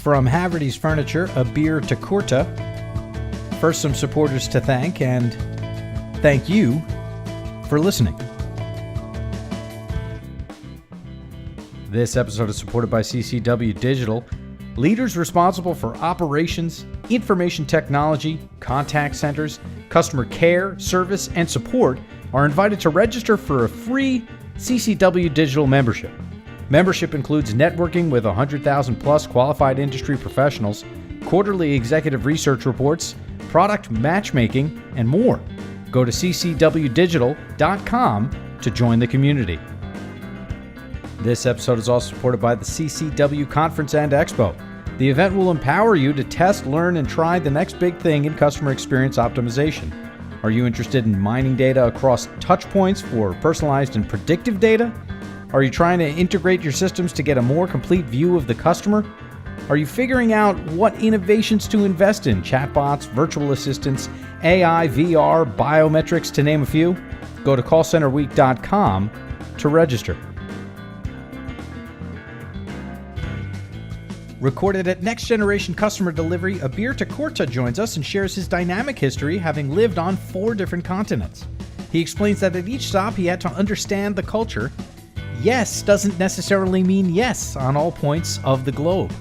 From Haverty's Furniture, Abir Thakurta. First, some supporters to thank, and thank you for listening. This episode is supported by CCW Digital, leaders responsible for operations, information technology, contact centers, customer care, service, and support are invited to register for a free CCW Digital membership. Membership includes networking with 100,000 plus qualified industry professionals, quarterly executive research reports, product matchmaking, and more. Go to ccwdigital.com to join the community. This episode is also supported by the CCW Conference and Expo. The event will empower you to test, learn, and try the next big thing in customer experience optimization. Are you interested in mining data across touch points for personalized and predictive data? Are you trying to integrate your systems to get a more complete view of the customer? Are you figuring out what innovations to invest in? Chatbots, virtual assistants, AI, VR, biometrics, to name a few? Go to callcenterweek.com to register. Recorded at Next Generation Customer Delivery, Abir Thakurta joins us and shares his dynamic history, having lived on 4 different continents. He explains that at each stop he had to understand the culture. Yes doesn't necessarily mean yes on all points of the globe.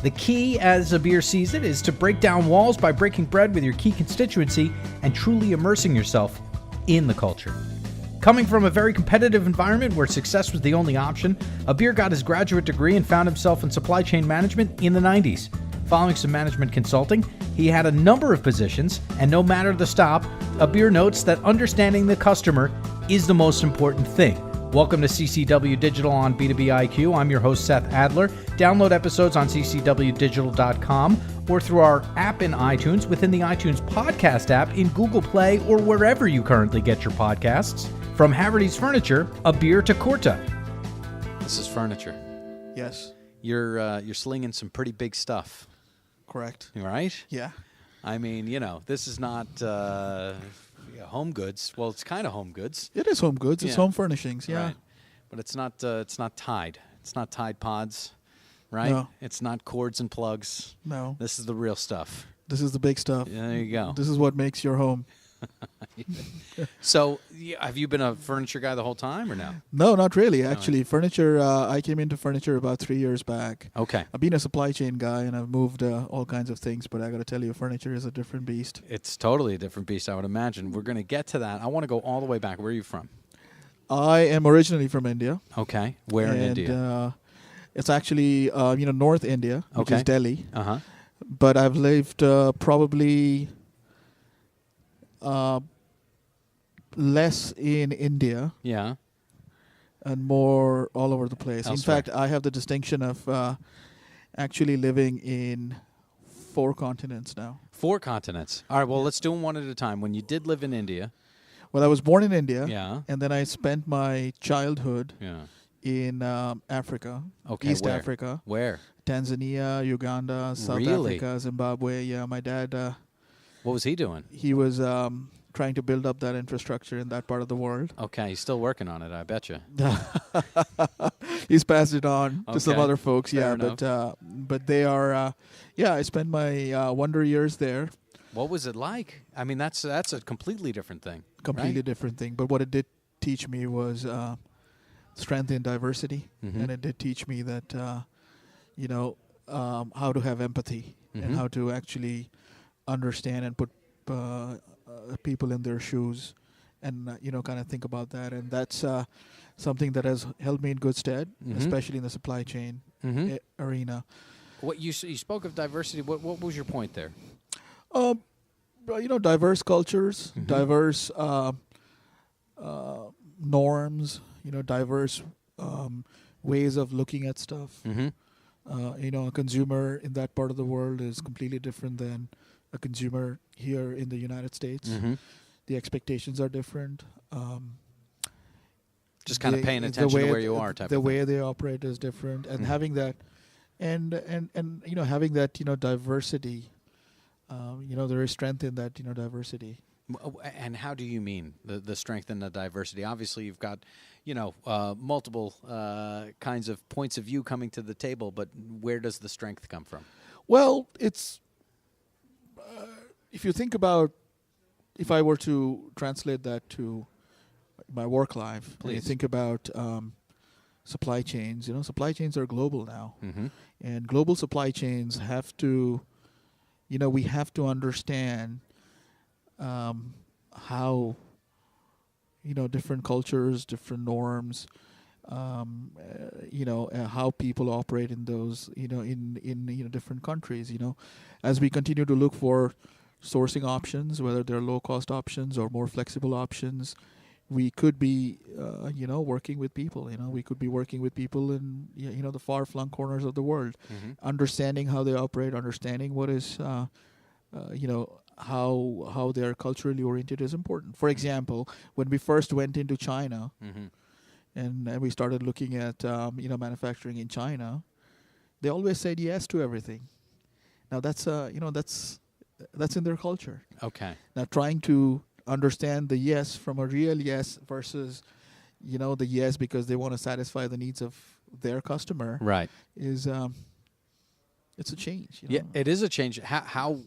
The key, as Abir sees it, is to break down walls by breaking bread with your key constituency and truly immersing yourself in the culture. Coming from a very competitive environment where success was the only option, Abir got his graduate degree and found himself in supply chain management in the 90s. Following some management consulting, he had a number of positions, and no matter the stop, Abir notes that understanding the customer is the most important thing. Welcome to CCW Digital on B2B IQ. I'm your host, Seth Adler. Download episodes on ccwdigital.com or through our app in iTunes, within the iTunes podcast app, in Google Play, or wherever you currently get your podcasts. From Haverty's Furniture, Abir Thakurta. This is furniture. Yes. You're slinging some pretty big stuff. Correct. Right? Yeah. I mean, this is not home goods. Well, it's kind of home goods. It is home goods. It's home furnishings. Yeah. Right. But it's not Tide. It's not Tide Pods, right? No. It's not cords and plugs. No. This is the real stuff. This is the big stuff. Yeah, there you go. This is what makes your home. So, have you been a furniture guy the whole time or no? No, not really. Actually, furniture, I came into furniture about 3 years back. Okay. I've been a supply chain guy, and I've moved all kinds of things, but I got to tell you, furniture is a different beast. It's totally a different beast, I would imagine. We're going to get to that. I want to go all the way back. Where are you from? I am originally from India. Okay. Where in India? It's actually, North India, which is Delhi. Uh-huh. But I've lived probably less in India. Yeah. And more all over the place. Elsewhere. In fact, I have the distinction of actually living in 4 continents now. 4 continents. All right, well, let's do them one at a time. When you did live in India. Well, I was born in India. Yeah. And then I spent my childhood in Africa. Okay, East where? Africa. Where? Tanzania, Uganda, South Africa, Zimbabwe. Yeah, my dad... what was he doing? He was trying to build up that infrastructure in that part of the world. Okay, he's still working on it, I bet you. He's passed it on to some other folks. Fair enough. enough. But they are. I spent my wonder years there. What was it like? I mean, that's a completely different thing. Completely right? different thing. But what it did teach me was strength in diversity, and it did teach me that how to have empathy and how to actually understand and put people in their shoes, and kind of think about that. And that's something that has held me in good stead, especially in the supply chain arena. What you spoke of diversity. What was your point there? Diverse cultures, diverse norms, diverse ways of looking at stuff. A consumer in that part of the world is completely different than a consumer here in the United States. The expectations are different. Just kind of paying attention to where you are. The way they operate is different, and having that, and having that diversity. There is strength in that diversity. And how do you mean the strength and the diversity? Obviously, you've got, multiple kinds of points of view coming to the table, but where does the strength come from? Well, it's if you think about, if I were to translate that to my work life, and you think about supply chains. Supply chains are global now, and global supply chains have to, we have to understand how, different cultures, different norms, how people operate in those, in different countries. As we continue to look for sourcing options, whether they're low-cost options or more flexible options, we could be, working with people. We could be working with people in, the far-flung corners of the world, understanding how they operate, understanding what is, how they're culturally oriented is important. For example, when we first went into China, and we started looking at, manufacturing in China, they always said yes to everything. Now that's in their culture. Okay. Now trying to understand the yes from a real yes versus, the yes because they want to satisfy the needs of their customer. Right. Is it's a change. Yeah, it is a change. How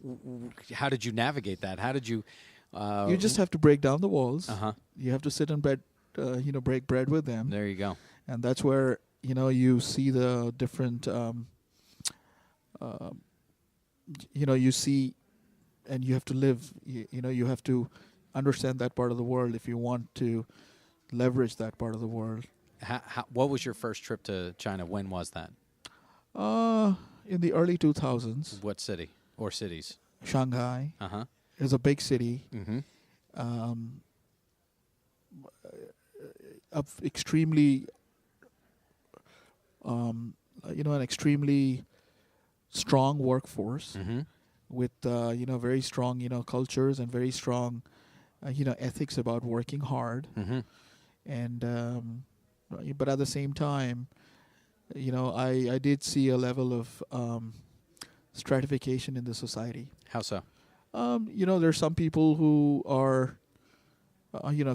did you navigate that? How did you? You just have to break down the walls. Uh-huh. You have to sit and break bread with them. There you go. And that's where you see the different. You see, and you have to live. You have to understand that part of the world if you want to leverage that part of the world. What was your first trip to China? When was that? In the early 2000s. What city or cities? Shanghai. Uh-huh. It was a big city. Extremely, an extremely strong workforce with, very strong, cultures and very strong, ethics about working hard. And, but at the same time, I did see a level of stratification in the society. How so? There's some people who are,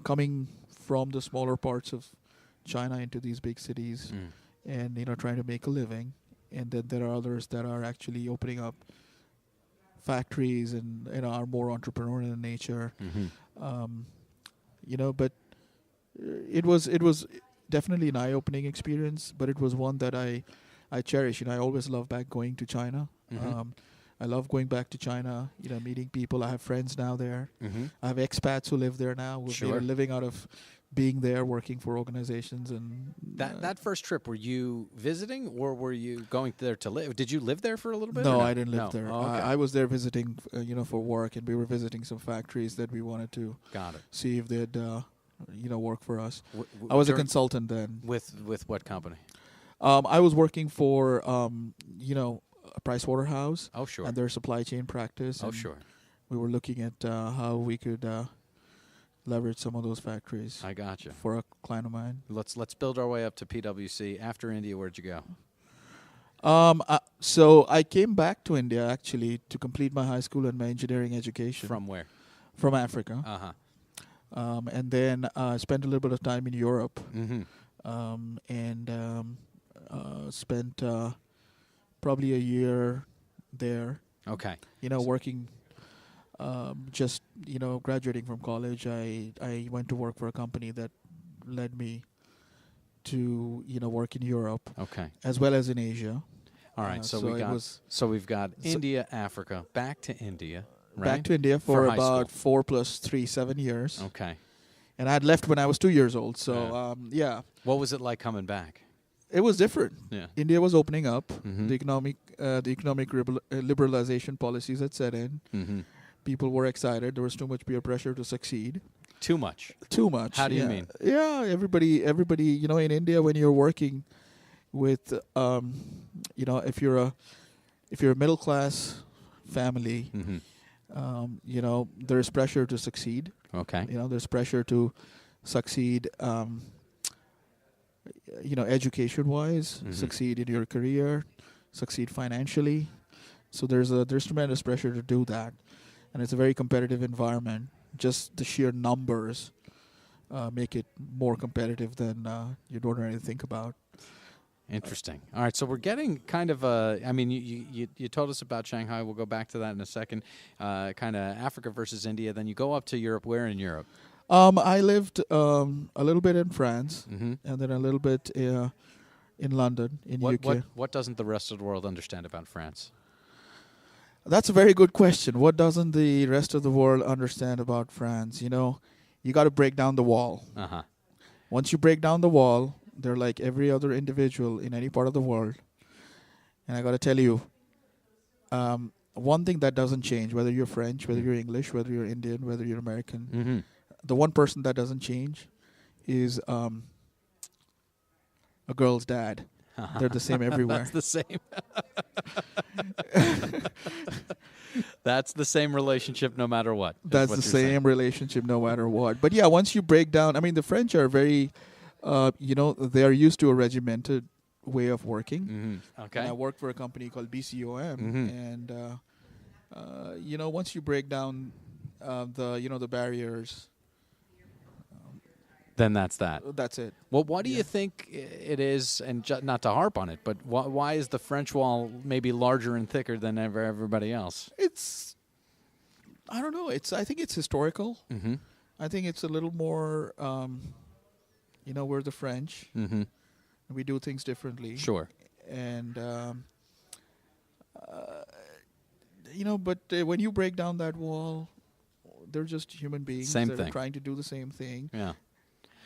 coming from the smaller parts of China into these big cities and, trying to make a living. And then there are others that are actually opening up factories and, are more entrepreneurial in nature. But it was definitely an eye-opening experience, but it was one that I cherish. I always love going to China. I love going back to China, meeting people. I have friends now there. I have expats who live there now. We're living out of being there, working for organizations. And that first trip, were you visiting or were you going there to live? Did you live there for a little bit? No, I didn't live there. Oh, okay. I was there visiting, for work, and we were visiting some factories that we wanted to see if they'd, work for us. I was a consultant then. With what company? I was working for, Price Waterhouse. Oh, sure. And their supply chain practice. Oh, sure. We were looking at how we could leverage some of those factories. I gotcha. For a client of mine. Let's build our way up to PwC. After India, where'd you go? So I came back to India actually to complete my high school and my engineering education. From where? From Africa. Uh-huh. And then spent a little bit of time in Europe. And spent probably a year there. Okay. Working, just, graduating from college, I went to work for a company that led me to, work in Europe. Okay. As well as in Asia. All right. So we've got India, Africa, back to India. Right? Back to India for about 4 + 3, 7 years. Okay. And I had left when I was 2 years old. So, yeah. What was it like coming back? It was different. Yeah. India was opening up. The economic liberalization policies had set in. People were excited. There was too much peer pressure to succeed. Too much? Too much. How do you mean? Yeah, everybody, in India, when you're working with, if you're a middle class family, there's pressure to succeed. Okay. There's pressure to succeed, education-wise, succeed in your career, succeed financially. So there's tremendous pressure to do that, and it's a very competitive environment. just the sheer numbers make it more competitive than you'd ordinarily think about. Interesting. All right, so we're getting kind of a. I mean, you told us about Shanghai. We'll go back to that in a second. Kind of Africa versus India. Then you go up to Europe. Where in Europe? I lived a little bit in France, Mm-hmm. and then a little bit in London, in UK. What doesn't the rest of the world understand about France? That's a very good question. What doesn't the rest of the world understand about France? You know, you got to break down the wall. Uh-huh. Once you break down the wall, they're like every other individual in any part of the world. And I got to tell you, one thing that doesn't change, whether you're French, whether you're English, whether you're Indian, whether you're American, Mm-hmm. the one person that doesn't change is a girl's dad. They're the same everywhere. That's the same. That's the same relationship no matter what. That's the same relationship no matter what. But yeah, once you break down, I mean, the French are very, they are used to a regimented way of working. Mm-hmm. Okay. And I worked for a company called BCOM, Mm-hmm. and once you break down the barriers, Then that's that. that's it. Well, what do you think it is, and not to harp on it, but why is the French wall maybe larger and thicker than everybody else? I don't know. I think it's historical. Mm-hmm. I think it's a little more, we're the French. Mm-hmm. We do things differently. Sure. And, but when you break down that wall, they're just human beings. Same that thing. are trying to do the same thing. Yeah.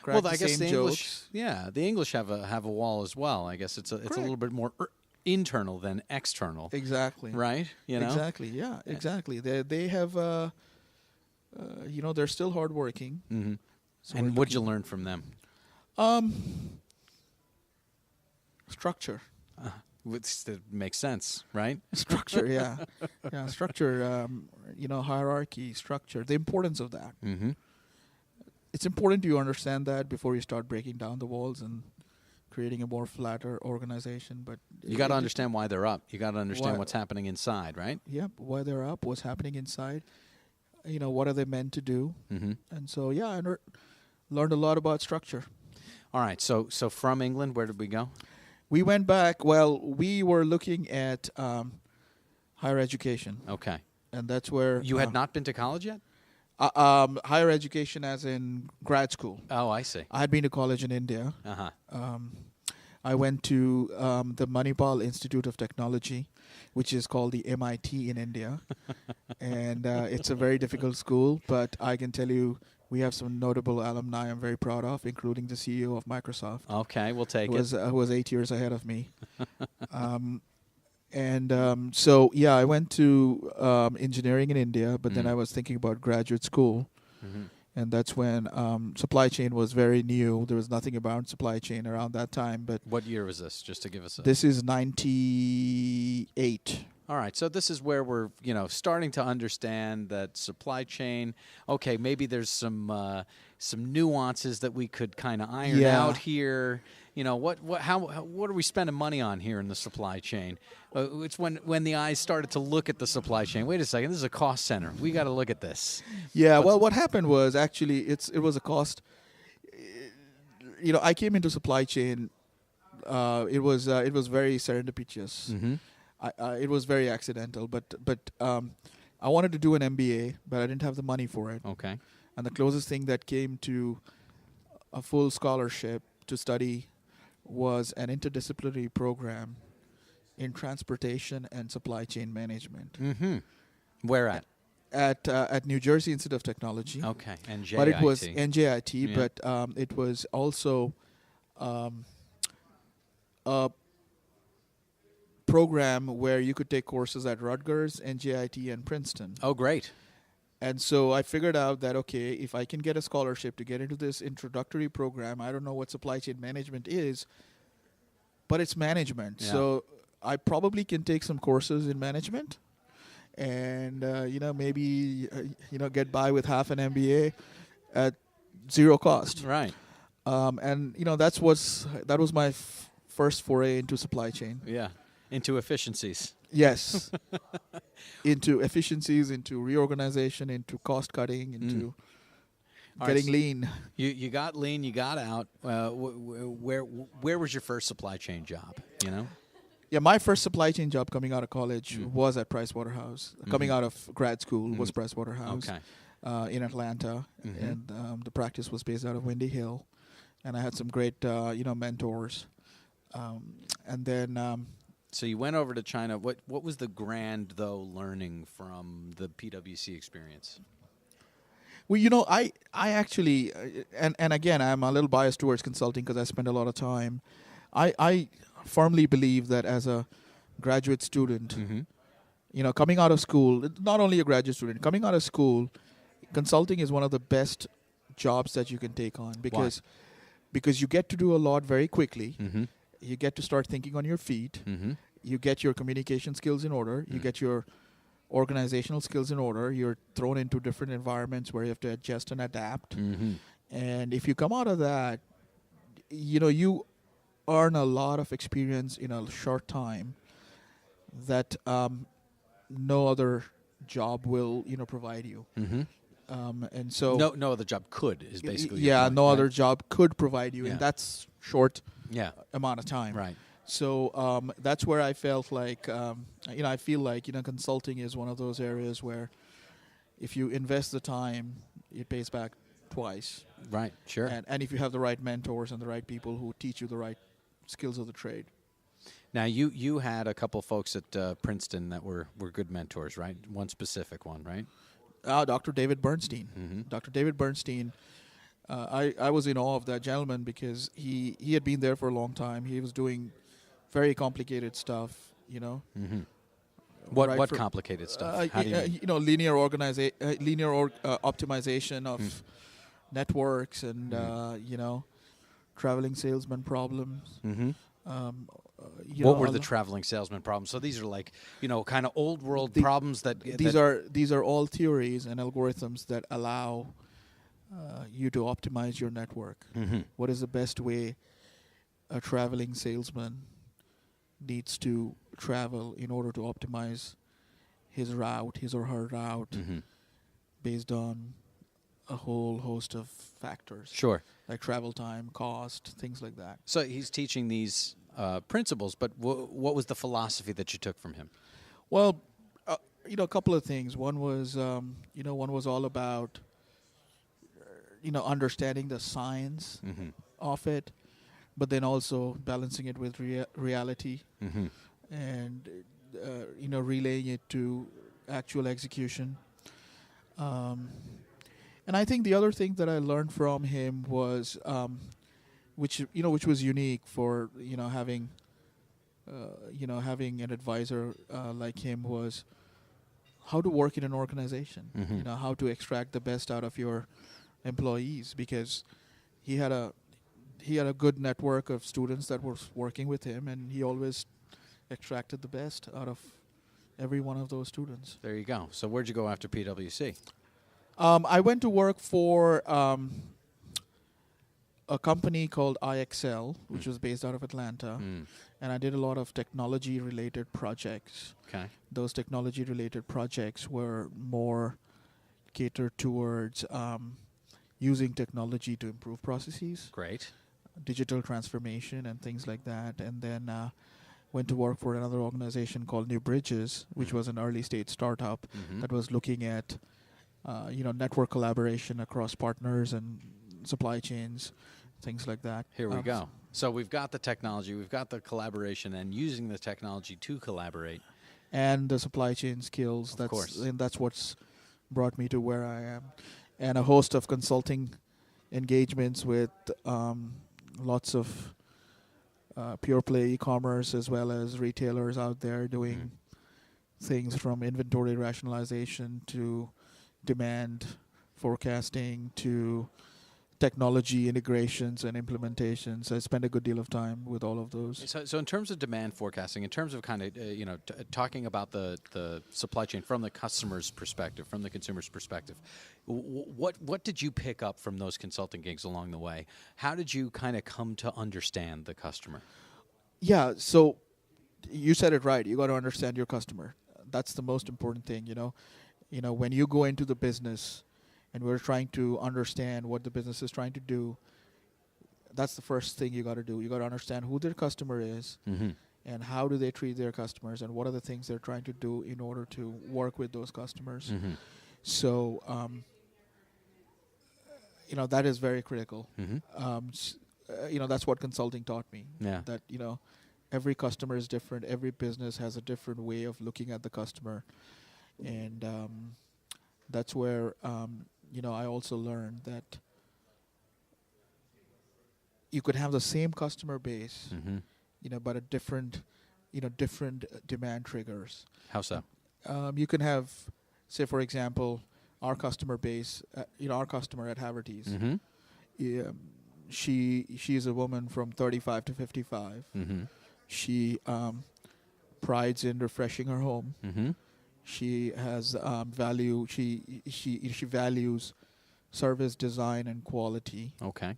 Crack Well, I guess same the English. jokes. Yeah, the English have a wall as well. I guess it's a little bit more internal than external. Exactly. Right. You know. Exactly. Yeah. Exactly. They have. They're still hardworking. Mm-hmm. So And what'd you learn from them? Structure. Which that makes sense, right? Structure. Yeah. Yeah. Structure. Hierarchy. Structure. The importance of that. Mm-hmm. It's important you understand that before you start breaking down the walls and creating a more flatter organization. But You got to understand why they're up. You got to understand Why- what's happening inside, right? Yep. Why they're up. What's happening inside. What are they meant to do? Mm-hmm. And so yeah, I learned a lot about structure. All right. So from England, where did we go? We went back. Well, we were looking at higher education, Okay. and that's where You had not been to college yet? higher education, as in grad school. Oh, I see. I had been to college in India. Uh-huh. I went to the Manipal Institute of Technology, which is called the MIT in India, and it's a very difficult school. But I can tell you, we have some notable alumni I'm very proud of, including the CEO of Microsoft. Okay, we'll take it. Who was 8 years ahead of me. So yeah, I went to engineering in India, but then I was thinking about graduate school, and that's when supply chain was very new. There was nothing about supply chain around that time. But What year was this, just to give us a... this is 98. All right, so this is where we're, starting to understand that supply chain, okay, maybe there's some nuances that we could kind of iron out here. What are we spending money on here in the supply chain? It's when the eyes started to look at the supply chain. Wait a second, this is a cost center. We got to look at this. Yeah, well, what happened was actually it was a cost. I came into supply chain. It was very serendipitous. Mm-hmm. It was very accidental, but I wanted to do an MBA, but I didn't have the money for it. Okay. And the closest thing that came to a full scholarship to study was an interdisciplinary program in transportation and supply chain management. Mm-hmm. Where at? At New Jersey Institute of Technology. Okay, NJIT. But it was NJIT, Yeah. but it was also a program where you could take courses at Rutgers, NJIT, and Princeton. Oh, great. And so I figured out that, okay, if I can get a scholarship to get into this introductory program, I don't know what supply chain management is, but it's management. Yeah. So I probably can take some courses in management and, maybe, get by with half an MBA at zero cost. Right. And, that was my first foray into supply chain. Yeah. Into efficiencies. Yes. Into efficiencies, into reorganization, into cost cutting, into getting lean. You got lean. You got out. Where was your first supply chain job? You know. Yeah, my first supply chain job coming out of college was at Pricewaterhouse. Coming out of grad school was Pricewaterhouse in Atlanta, and the practice was based out of Windy Hill, and I had some great mentors, and then. So you went over to China. What was the grand learning from the PwC experience? Well, I actually, and again, I'm a little biased towards consulting because I spend a lot of time. I firmly believe that as a graduate student, coming out of school, not only a graduate student, coming out of school, consulting is one of the best jobs that you can take on because you get to do a lot very quickly. You get to start thinking on your feet. You get your communication skills in order. You get your organizational skills in order. You're thrown into different environments where you have to adjust and adapt. And if you come out of that, you earn a lot of experience in a short time that no other job will provide you. And so no other job could is basically other job could provide you in that short amount of time. Right. So that's where I felt like I feel like consulting is one of those areas where if you invest the time, it pays back twice. Right. Sure. And if you have the right mentors and the right people who teach you the right skills of the trade. Now you had a couple folks at Princeton that were good mentors, right? One specific one, right? Dr. David Bernstein. Dr. David Bernstein. I was in awe of that gentleman because he had been there for a long time. He was doing very complicated stuff, What complicated stuff? How do you mean? Linear optimization of networks and traveling salesman problems. What were the traveling salesman problems? So these are like, kind of old world problems that these are all theories and algorithms that allow you to optimize your network. What is the best way a traveling salesman needs to travel in order to optimize his or her route based on a whole host of factors. Sure. Like travel time, cost, things like that. So he's teaching these principles, but what was the philosophy that you took from him? Well, a couple of things. One was all about understanding the science of it, but then also balancing it with reality and relaying it to actual execution. And I think the other thing that I learned from him was, which was unique for having an advisor like him, was how to work in an organization. How to extract the best out of your employees, because he had a good network of students that were working with him, and he always extracted the best out of every one of those students. There you go. So where'd you go after PwC? I went to work for a company called IXL, which was based out of Atlanta, and I did a lot of technology-related projects. Okay. Those technology-related projects were more catered towards using technology to improve processes. Great. Digital transformation and things like that. And then went to work for another organization called New Bridges, which was an early-stage startup that was looking at network collaboration across partners and supply chains, things like that. Here we go. So we've got the technology, we've got the collaboration, and using the technology to collaborate. And the supply chain skills. Of course. And that's what's brought me to where I am. And a host of consulting engagements with lots of pure play e-commerce as well as retailers out there doing things from inventory rationalization to demand forecasting to technology integrations and implementations. I spend a good deal of time with all of those. So in terms of demand forecasting, in terms of kind of talking about the supply chain from the customer's perspective, from the consumer's perspective, what did you pick up from those consulting gigs along the way? How did you kind of come to understand the customer? Yeah, so you said it right. You got to understand your customer. That's the most important thing. When you go into the business, and we're trying to understand what the business is trying to do, that's the first thing you got to do. You got to understand who their customer is, Mm-hmm. and how do they treat their customers, and what are the things they're trying to do in order to work with those customers. Mm-hmm. So, that is very critical. Mm-hmm. That's what consulting taught me. Yeah. That, every customer is different. Every business has a different way of looking at the customer. And that's where, I also learned that you could have the same customer base, Mm-hmm. but a different demand triggers. How so? You can have, say, for example, our customer base, our customer at Haverty's. Mm-hmm. She's a woman from 35 to 55. Mm-hmm. She prides in refreshing her home. Mm-hmm. She has value. She values service, design, and quality. Okay.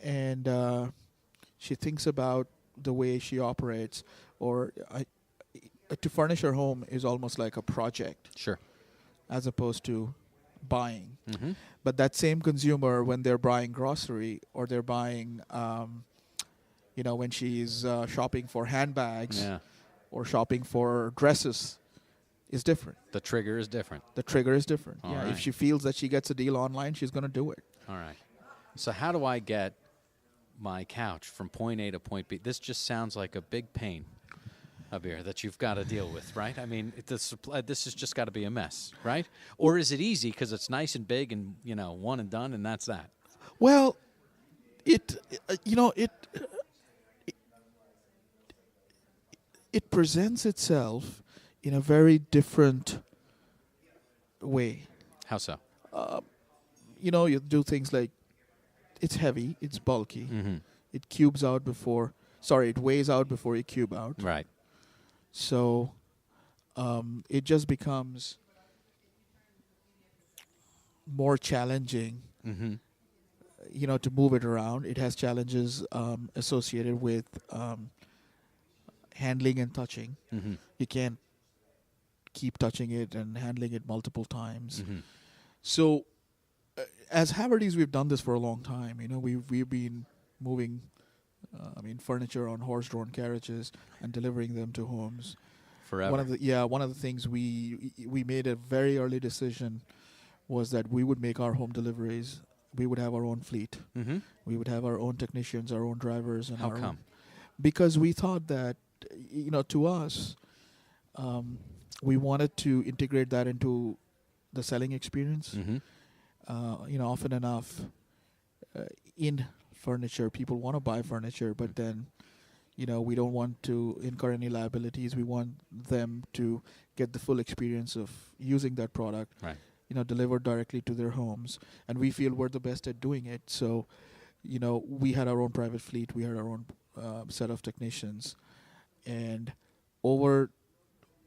And she thinks about the way she operates, or to furnish her home is almost like a project, Sure. as opposed to buying. Mm-hmm. But that same consumer, when they're buying grocery, or they're buying, when she's shopping for handbags, Yeah. or shopping for dresses, is different. The trigger is different. The trigger is different. All If right. she feels that she gets a deal online, she's going to do it. All right. So how do I get my couch from point A to point B? This just sounds like a big pain, Abir, that you've got to deal with, right? I mean, this has just got to be a mess, right? Or is it easy because it's nice and big and, one and done and that's that? Well, it presents itself in a very different way. How so? You do things like, it's heavy, it's bulky, Mm-hmm. it weighs out before you cube out. Right. So it just becomes more challenging, Mm-hmm. to move it around. It has challenges associated with handling and touching. Mm-hmm. You can't keep touching it and handling it multiple times. Mm-hmm. So, as Haverty's, we've done this for a long time. We've been moving, furniture on horse-drawn carriages and delivering them to homes. Forever. One of the things we made a very early decision was that we would make our home deliveries. We would have our own fleet. Mm-hmm. We would have our own technicians, our own drivers, and How come? because we thought that, to us, we wanted to integrate that into the selling experience. Mm-hmm. Often enough, in furniture, people want to buy furniture, but then, we don't want to incur any liabilities. We want them to get the full experience of using that product, Right. Delivered directly to their homes. And we feel we're the best at doing it. So, we had our own private fleet. We had our own set of technicians. And over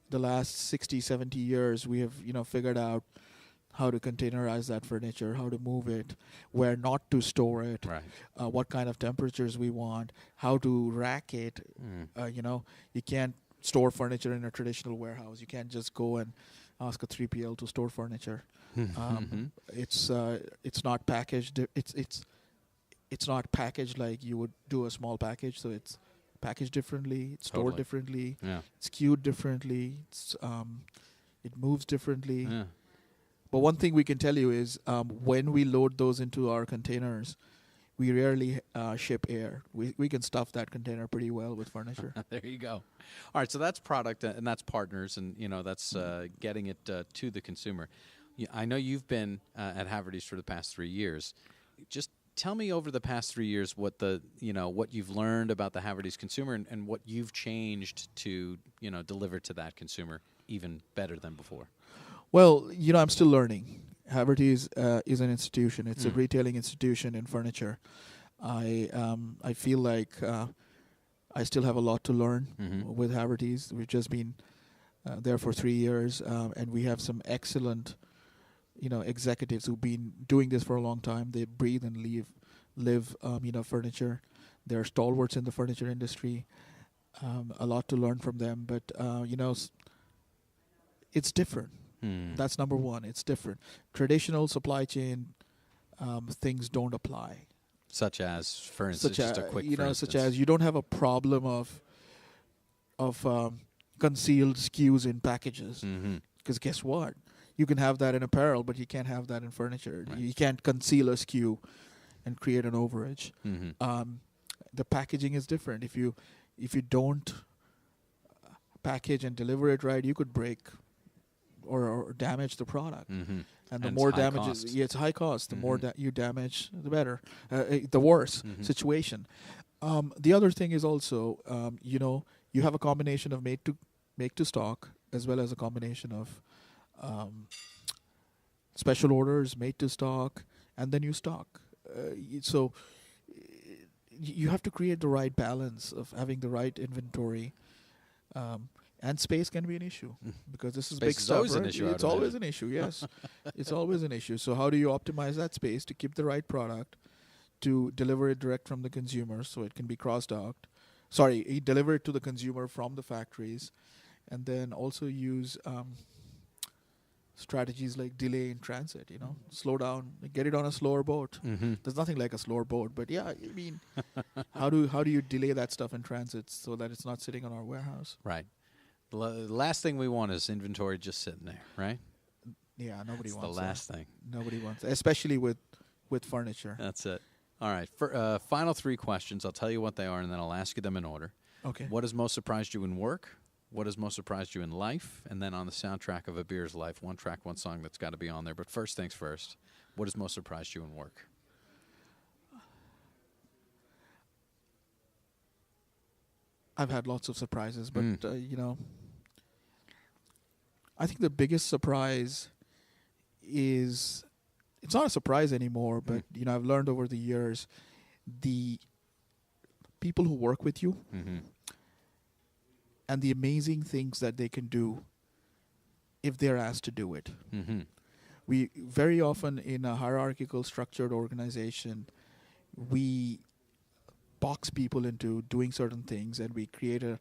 the last 60, 70 years, we have, figured out how to containerize that furniture, how to move it, where not to store it, Right. what kind of temperatures we want, how to rack it. Mm. You can't store furniture in a traditional warehouse. You can't just go and ask a 3PL to store furniture. Mm-hmm. It's not packaged. It's not packaged like you would do a small package. So it's packaged differently. It's stored Totally. differently. Yeah. It's queued differently. It moves differently. Yeah. But one thing we can tell you is when we load those into our containers, we rarely ship air. We can stuff that container pretty well with furniture. There you go. All right, so that's product and that's partners, and that's getting it to the consumer. I know you've been at Haverty's for the past 3 years. Just tell me over the past 3 years what what you've learned about the Haverty's consumer and what you've changed to deliver to that consumer even better than before. Well, I'm still learning. Haverty's is an institution. It's a retailing institution in furniture. I feel like I still have a lot to learn with Haverty's. We've just been there for 3 years, and we have some excellent, executives who've been doing this for a long time. They breathe and live, furniture. They're stalwarts in the furniture industry. A lot to learn from them, but it's different. That's number one. It's different. Traditional supply chain things don't apply. Such as, for instance, just a quick, such as you don't have a problem of concealed SKUs in packages. Because guess what? You can have that in apparel, but you can't have that in furniture. Right. You can't conceal a SKU and create an overage. The packaging is different. If you don't package and deliver it right, you could break or damage the product. And the more damage, it's high cost. The more that you damage, the better. The worse situation. The other thing is also, you have a combination of make to stock, as well as a combination of special orders, made to stock, and then you stock. So you have to create the right balance of having the right inventory. And space can be an issue because this is Space big is stuff. always an right? issue It's out of always it. an issue. Yes, it's always an issue. So how do you optimize that space to keep the right product, to deliver it direct from the consumer, so it can be cross-docked? Sorry, deliver it to the consumer from the factories, and then also use strategies like delay in transit. Slow down, get it on a slower boat. There's nothing like a slower boat, but yeah, I mean, how do you delay that stuff in transit so that it's not sitting on our warehouse? Right. The last thing we want is inventory just sitting there, right? Yeah, nobody That's wants the last thing. Nobody wants that, especially with furniture. That's it. All right. For final 3 questions. I'll tell you what they are, and then I'll ask you them in order. Okay. What has most surprised you in work? What has most surprised you in life? And then on the soundtrack of Abir's life, one track, one song that's got to be on there. But first things first, what has most surprised you in work? I've had lots of surprises, but I think the biggest surprise is, it's not a surprise anymore, but I've learned over the years, the people who work with you and the amazing things that they can do if they're asked to do it. We very often, in a hierarchical structured organization, we box people into doing certain things, and we create a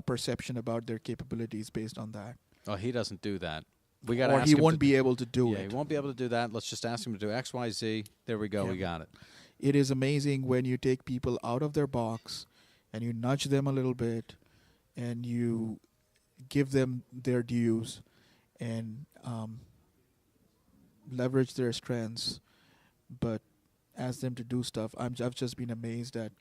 perception about their capabilities based on that. Oh, he doesn't do that. We got Or he won't be able to do Yeah, it. he won't be able to do that. Let's just ask him to do X, Y, Z. There we go. Yeah. We got it. It is amazing when you take people out of their box and you nudge them a little bit and you give them their dues and leverage their strengths, but ask them to do stuff. I've just been amazed at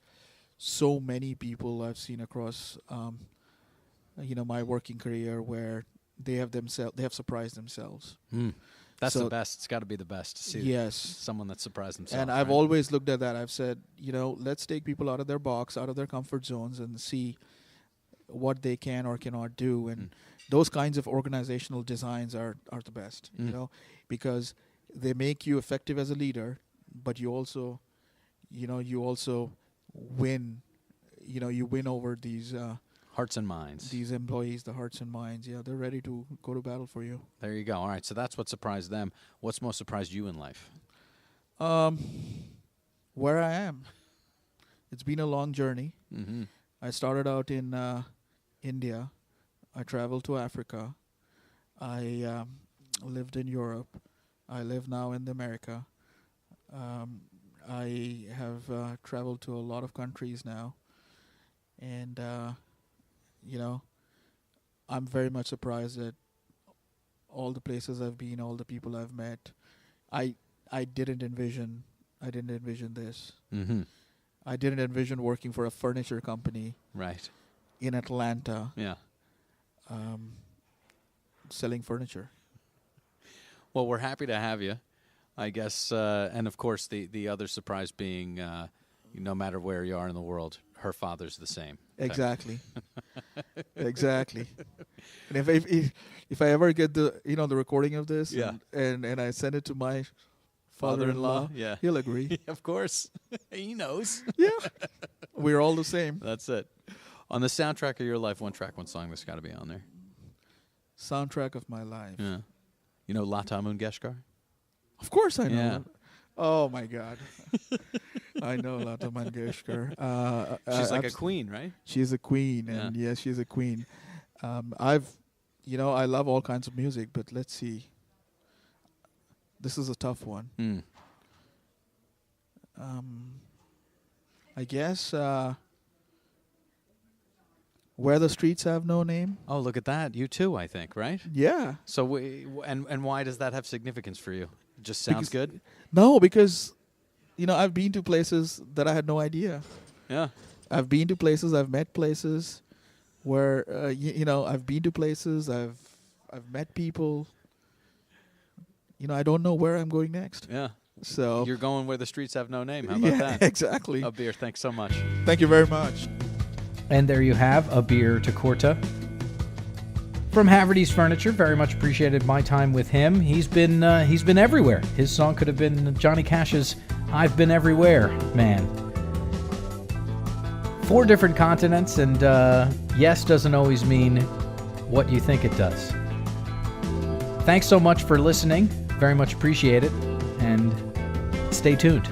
so many people I've seen across my working career where they have surprised themselves. That's So- the best. It's got to be the best to see Yes. someone that surprised themselves. And I've right? always looked at that. I've said, let's take people out of their box, out of their comfort zones, and see what they can or cannot do. And those kinds of organizational designs are the best, because they make you effective as a leader, but you also win. You win over these Hearts and minds. these employees, the hearts and minds. Yeah, they're ready to go to battle for you. There you go. All right. So that's what surprised them. What's most surprised you in life? Where I am. It's been a long journey. I started out in India. I traveled to Africa. I lived in Europe. I live now in America. I have traveled to a lot of countries now. And, I'm very much surprised at all the places I've been, all the people I've met. I didn't envision this. I didn't envision working for a furniture company Right. in Atlanta, Yeah. selling furniture. Well, we're happy to have you, I guess. And, of course, the other surprise being no matter where you are in the world, her father's the same. Exactly. Exactly. And if I ever get the recording of this, Yeah. and I send it to my father-in-law, Yeah. he'll agree. Of course. He knows. Yeah, we're all the same. That's it. On the soundtrack of your life, one track, one song that's got to be on there. Soundtrack of my life. Yeah. You know Lata Mangeshkar? Of course I know. Yeah. Oh my God. I know Lata Mangeshkar. She's like a queen, right? She's a queen, and yes, she's a queen. I love all kinds of music, but let's see. This is a tough one. I guess Where the Streets Have No Name. Oh, look at that. You too, I think, right? Yeah. So and why does that have significance for you? Just sounds good? No, because I've been to places that I had no idea. Yeah. I've been to places, I've met places where I've been to places, I've met people. I don't know where I'm going next. Yeah. So you're going where the streets have no name. How about that? Exactly. Abir, thanks so much. Thank you very much. And there you have Abir Thakurta from Haverty's Furniture. Very much appreciated my time with him. He's been everywhere. His song could have been Johnny Cash's "I've Been Everywhere," man. 4 different continents, and yes doesn't always mean what you think it does. Thanks so much for listening. Very much appreciate it, and stay tuned.